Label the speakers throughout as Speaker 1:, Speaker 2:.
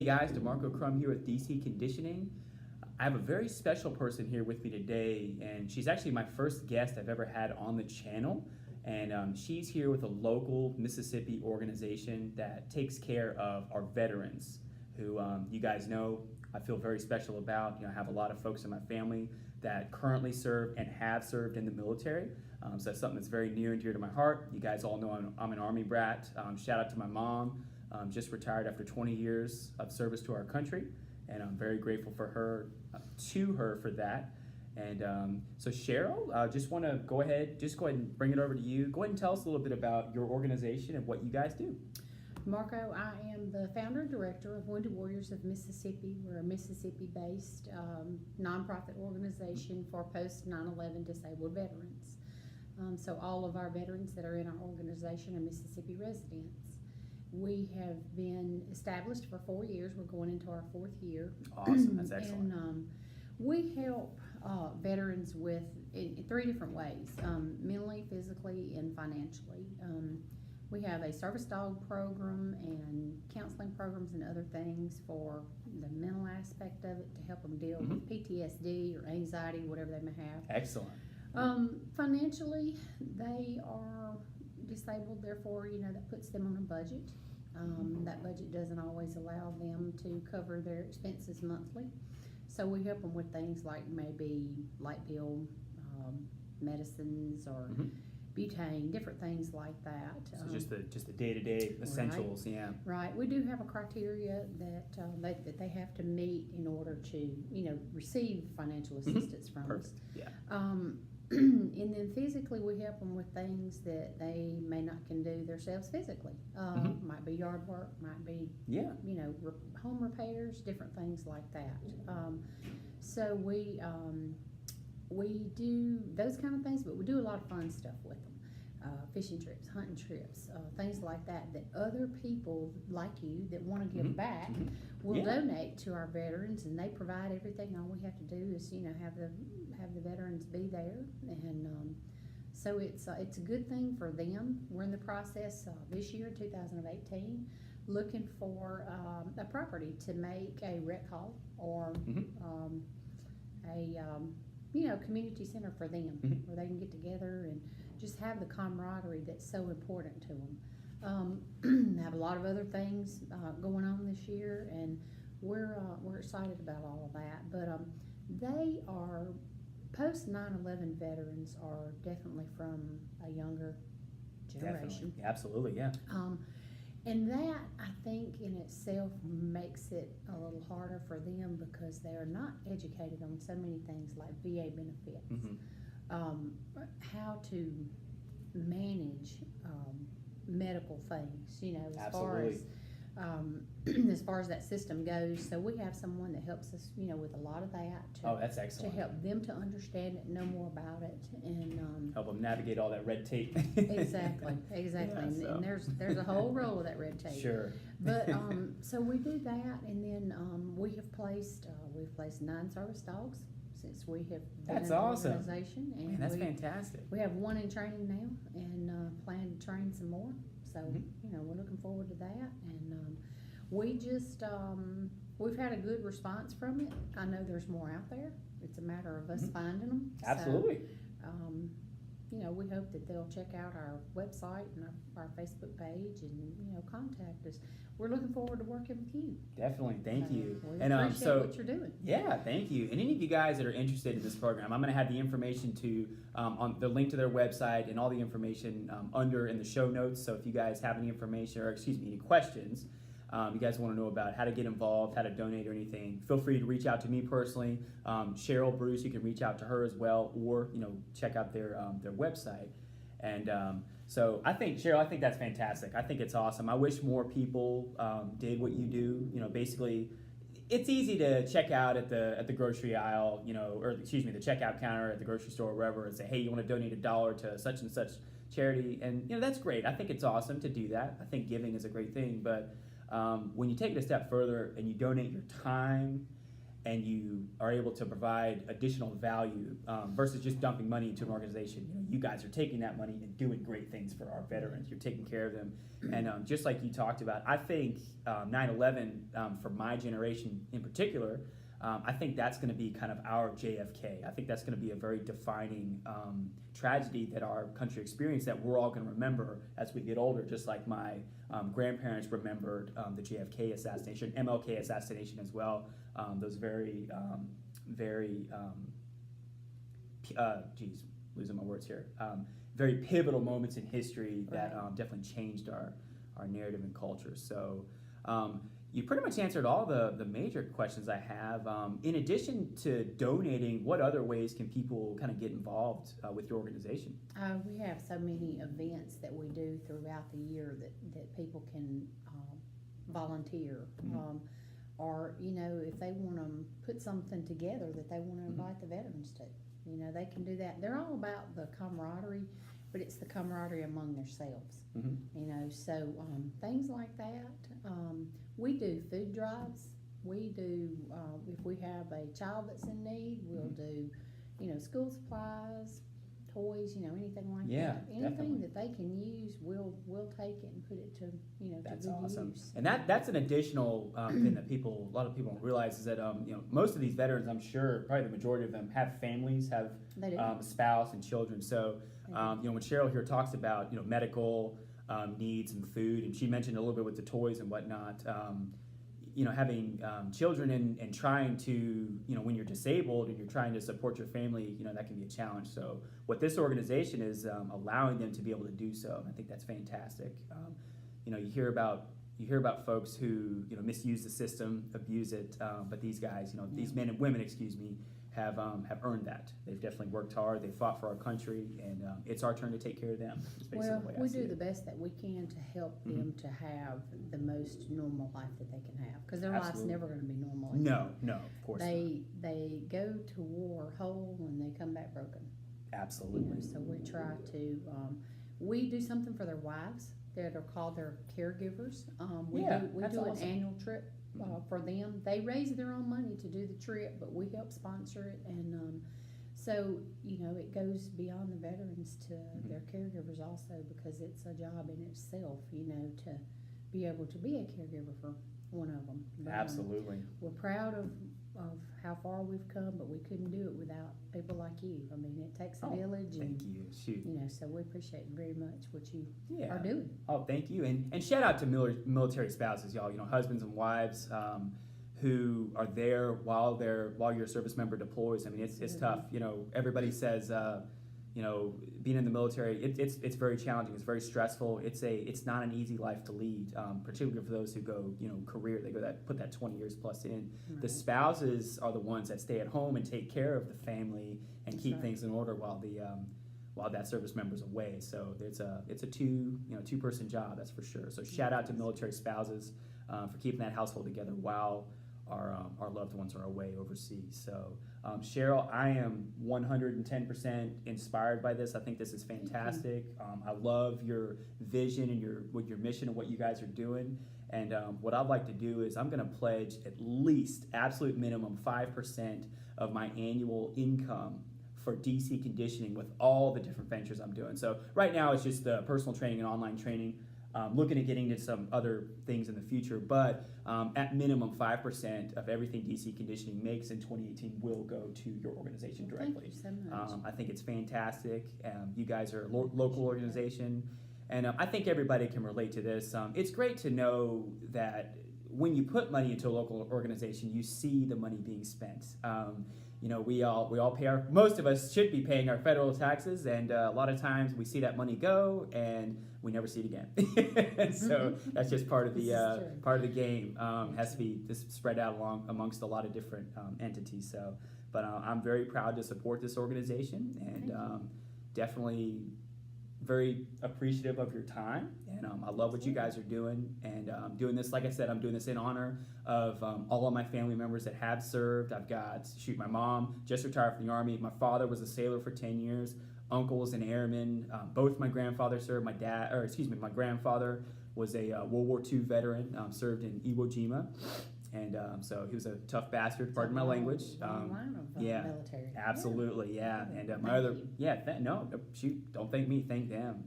Speaker 1: Guys, DeMarco Crum here with DC Conditioning. I have a very special person here with me today, and she's actually my first guest I've ever had on the channel. And she's here with a local Mississippi organization that takes care of our veterans, who you guys know I feel very special about. I have a lot of folks in my family that currently serve and have served in the military. So that's something that's very near and dear to my heart. You guys all know I'm an Army brat. Shout out to my mom. Just retired after 20 years of service to our country, and I'm very grateful for her, for that. And so Cheryl, just want to go ahead and bring it over to you. Go ahead and tell us a little bit about your organization and what you guys do.
Speaker 2: Marco, I am the founder and director of Wounded Warriors of Mississippi. We're a Mississippi-based nonprofit organization for post 9/11 disabled veterans. So all of our veterans that are in our organization are Mississippi residents. We have been established for 4 years. We're going into our 4th year.
Speaker 1: Awesome, that's excellent.
Speaker 2: And we help veterans in 3 different ways, mentally, physically, and financially. We have a service dog program and counseling programs and other things for the mental aspect of it to help them deal with PTSD or anxiety, whatever they may have.
Speaker 1: Excellent.
Speaker 2: Financially, they are disabled, therefore, that puts them on a budget. That budget doesn't always allow them to cover their expenses monthly. So we help them with things like maybe light bill, medicines, or butane, different things like that.
Speaker 1: So just the day-to-day essentials,
Speaker 2: right.
Speaker 1: Yeah.
Speaker 2: Right. We do have a criteria that they have to meet in order to, receive financial assistance from us.
Speaker 1: Perfect. Yeah.
Speaker 2: And then physically, we help them with things that they may not can do themselves physically. Might be yard work, might be home repairs, different things like that. So we do those kind of things, but we do a lot of fun stuff with them. Fishing trips, hunting trips, things like that other people like you that want to give back will donate to our veterans, and they provide everything. All we have to do is have the veterans be there, and so it's a good thing for them. We're in the process this year, 2018, looking for a property to make a rec hall or a community center for them, where they can get together and just have the camaraderie that's so important to them. Have a lot of other things going on this year, and we're excited about all of that. But they are post 9/11 veterans are definitely from a younger generation.
Speaker 1: Definitely. Absolutely, yeah.
Speaker 2: And that, I think, in itself makes it a little harder for them because they are not educated on so many things like VA benefits, how to manage medical things, as far as that system goes. So we have someone that helps us, with a lot of that.
Speaker 1: That's excellent.
Speaker 2: To help them to understand it, know more about it, and
Speaker 1: help them navigate all that red tape.
Speaker 2: Exactly.
Speaker 1: Yeah,
Speaker 2: and there's a whole roll of that red tape.
Speaker 1: Sure.
Speaker 2: But so we do that, and then we've placed 9 service dogs since we have been
Speaker 1: That's
Speaker 2: an
Speaker 1: awesome.
Speaker 2: organization. And
Speaker 1: Man, that's fantastic.
Speaker 2: We have 1 in training now, and plan to train some more. So we're looking forward to that, and we just we've had a good response from it. I know there's more out there. It's a matter of us finding them.
Speaker 1: Absolutely.
Speaker 2: So, we hope that they'll check out our website and our Facebook page, and contact us. We're looking forward to working with you.
Speaker 1: Definitely, thank you.
Speaker 2: We appreciate what you're doing.
Speaker 1: Yeah, thank you. And any of you guys that are interested in this program, I'm going to have the information on the link to their website and all the information under in the show notes. So if you guys have any information, or any questions, you guys want to know about how to get involved, how to donate or anything, feel free to reach out to me personally. Cheryl, Bruce, you can reach out to her as well, or check out their website. And so Cheryl, I think that's fantastic. I think it's awesome. I wish more people did what you do. Basically, it's easy to check out at the grocery aisle, the checkout counter at the grocery store or wherever, and say, hey, you want to donate $1 to such and such charity, and that's great. I think it's awesome to do that. I think giving is a great thing, but when you take it a step further and you donate your time and you are able to provide additional value versus just dumping money into an organization. You guys are taking that money and doing great things for our veterans. You're taking care of them. And just like you talked about, I think 9/11, for my generation in particular, I think that's going to be kind of our JFK. I think that's going to be a very defining tragedy that our country experienced that we're all going to remember as we get older, just like my grandparents remembered the JFK assassination, MLK assassination as well. Those very, losing my words here, very pivotal moments in history that definitely changed our narrative and culture. So you pretty much answered all the major questions I have. In addition to donating, what other ways can people kind of get involved with your organization?
Speaker 2: We have so many events that we do throughout the year that people can volunteer. Or, if they want to put something together that they want to invite the veterans to, they can do that. They're all about the camaraderie, but it's the camaraderie among themselves, so things like that. We do food drives. We do, if we have a child that's in need, we'll do, school supplies, toys, anything like that. Anything
Speaker 1: definitely.
Speaker 2: that they can use, we'll take it and put it to,
Speaker 1: That's
Speaker 2: to good
Speaker 1: awesome.
Speaker 2: use.
Speaker 1: And that's an additional thing that a lot of people don't realize is that most of these veterans, I'm sure probably the majority of them have families, have a spouse and children. So when Cheryl here talks about medical needs and food, and she mentioned a little bit with the toys and whatnot. Having children and trying to, when you're disabled and you're trying to support your family, that can be a challenge. So what this organization is allowing them to be able to do so, and I think that's fantastic. You hear about folks who misuse the system, abuse it, but these guys, these men and women, have earned that. They've definitely worked hard. They fought for our country, and it's our turn to take care of them.
Speaker 2: Well, we do the best that we can to help them to have the most normal life that they can have, because their life's never going to be normal.
Speaker 1: No, of course not.
Speaker 2: They go to war whole and they come back broken.
Speaker 1: Absolutely.
Speaker 2: So we try to. We do something for their wives that are called their caregivers. We do
Speaker 1: awesome.
Speaker 2: An annual trip. For them, they raise their own money to do the trip, but we help sponsor it, and so it goes beyond the veterans to their caregivers also, because it's a job in itself, to be able to be a caregiver for one of them. But,
Speaker 1: Absolutely.
Speaker 2: We're proud of how far we've come, but we couldn't do it without people like you. I mean, it takes a village.
Speaker 1: Thank you. Shoot.
Speaker 2: So we appreciate very much what you are doing.
Speaker 1: Oh, thank you. And shout out to military spouses, y'all. Husbands and wives who are there while your service member deploys. I mean, it's tough. Everybody says, being in the military, it's very challenging. It's very stressful. It's not an easy life to lead, particularly for those who go, career. They put that 20 years plus in. Right. The spouses are the ones that stay at home and take care of the family and keep things in order while that service member's away. So it's a two-person job, that's for sure. So shout out to military spouses for keeping that household together while our loved ones are away overseas. So Cheryl, I am 110% inspired by this. I think this is fantastic. I love your vision and your mission and what you guys are doing. And what I'd like to do is I'm going to pledge at least absolute minimum 5% of my annual income for DC conditioning with all the different ventures I'm doing. So right now it's just personal training and online training. Looking at getting to some other things in the future, but at minimum 5% of everything DC Conditioning makes in 2018 will go to your organization directly.
Speaker 2: Thank you so much.
Speaker 1: I think it's fantastic. You guys are a local organization, and I think everybody can relate to this. It's great to know that when you put money into a local organization, you see the money being spent. We all pay most of us should be paying our federal taxes, and a lot of times we see that money go and we never see it again. So that's just part of the game. Has to be spread out amongst a lot of different entities. So, but I'm very proud to support this organization, and definitely very appreciative of your time, and I love what you guys are doing, and doing this, like I said, I'm doing this in honor of all of my family members that have served. I've got, my mom just retired from the Army. My father was a sailor for 10 years. Uncle was an airman. Both my grandfathers served. My grandfather was a World War II veteran, served in Iwo Jima. and so he was a tough bastard. Pardon my language. Yeah,
Speaker 2: military.
Speaker 1: absolutely, yeah. And my
Speaker 2: Thank
Speaker 1: other,
Speaker 2: you.
Speaker 1: no, shoot, don't thank me, thank them.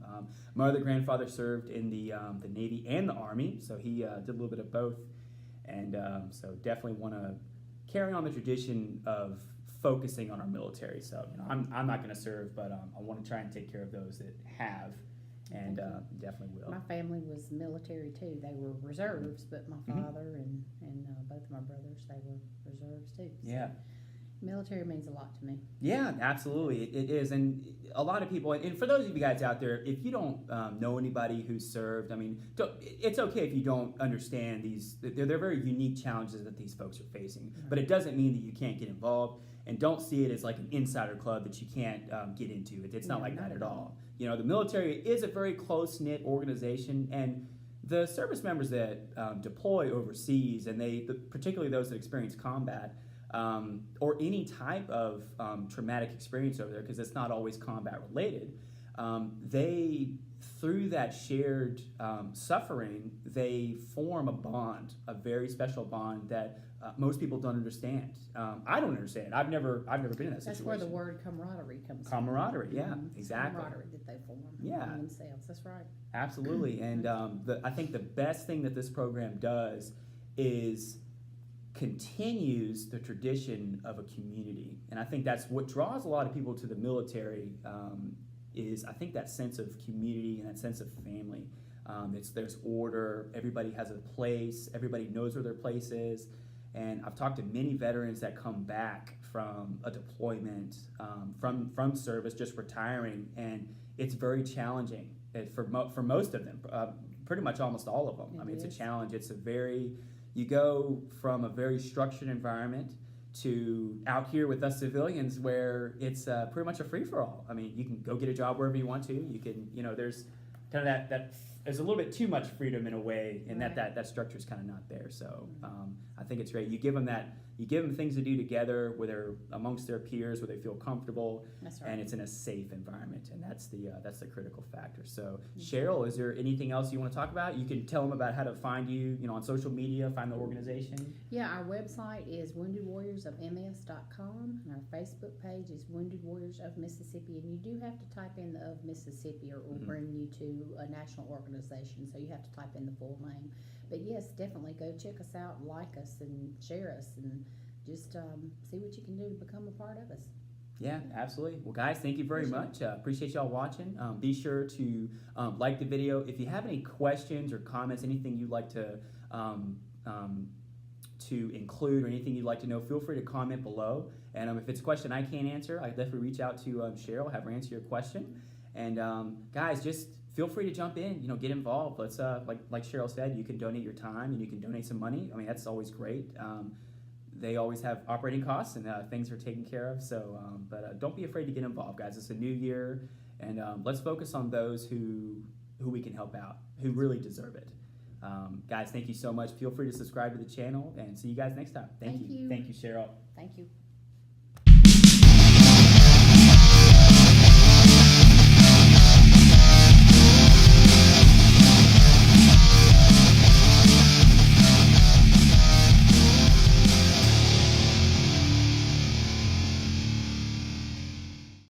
Speaker 1: My other grandfather served in the Navy and the Army, so he did a little bit of both, and so definitely want to carry on the tradition of focusing on our military. So I'm not going to serve, but I want to try and take care of those that have, and definitely will.
Speaker 2: My family was military too. They were reserves, but my father and both of my brothers, they were reserves too. So
Speaker 1: Yeah.
Speaker 2: military means a lot to me.
Speaker 1: Yeah, absolutely, it is, and a lot of people. And for those of you guys out there, if you don't know anybody who's served, I mean, it's okay if you don't understand these. They're very unique challenges that these folks are facing, but it doesn't mean that you can't get involved. And don't see it as like an insider club that you can't get into. It's not like that at all. The military is a very close-knit organization, and the service members that deploy overseas, and particularly those that experience combat, or any type of traumatic experience over there, because it's not always combat related, they, through that shared suffering, they form a bond, a very special bond that most people don't understand. I don't understand it. I've never been in that situation.
Speaker 2: That's where the word camaraderie comes from.
Speaker 1: Camaraderie, yeah, exactly.
Speaker 2: Camaraderie that they form
Speaker 1: Yeah.
Speaker 2: among themselves. That's right.
Speaker 1: Absolutely, and I think the best thing that this program does is continues the tradition of a community, and I think that's what draws a lot of people to the military. Is I think that sense of community and that sense of family. There's order. Everybody has a place. Everybody knows where their place is. And I've talked to many veterans that come back from a deployment, from service, just retiring, and it's very challenging for most of them. Pretty much almost all of them. I mean, it's a challenge. You go from a very structured environment to out here with us civilians where it's pretty much a free-for-all. I mean, you can go get a job wherever you want to. You can, there's kind of that there's a little bit too much freedom in a way, and
Speaker 2: right.
Speaker 1: that structure is kind of not there. So I think it's great. You give them things to do together, where they're amongst their peers, where they feel comfortable,
Speaker 2: That's right.
Speaker 1: and it's in a safe environment, and that's the critical factor. So Cheryl, is there anything else you want to talk about? You can tell them about how to find you, on social media, find the organization.
Speaker 2: Yeah, our website is woundedwarriorsofms.com, and our Facebook page is Wounded Warriors of Mississippi, and you do have to type in the of Mississippi, or it will bring you to a national organization, so you have to type in the full name. But yes, definitely go check us out, like us, and share us, and just see what you can do to become a part of us.
Speaker 1: Yeah, absolutely. Well, guys, thank you very much. Appreciate y'all watching. Be sure to like the video. If you have any questions or comments, anything you'd like to include, or anything you'd like to know, feel free to comment below. And if it's a question I can't answer, I definitely reach out to Cheryl, have her answer your question. And guys, just feel free to jump in. Get involved. Let's like Cheryl said, you can donate your time and you can donate some money. I mean, that's always great. They always have operating costs, and things are taken care of. So, but don't be afraid to get involved, guys. It's a new year, and let's focus on those who we can help out, who really deserve it. Guys, thank you so much. Feel free to subscribe to the channel, and see you guys next time. Thank you. Thank you, Cheryl.
Speaker 2: Thank you.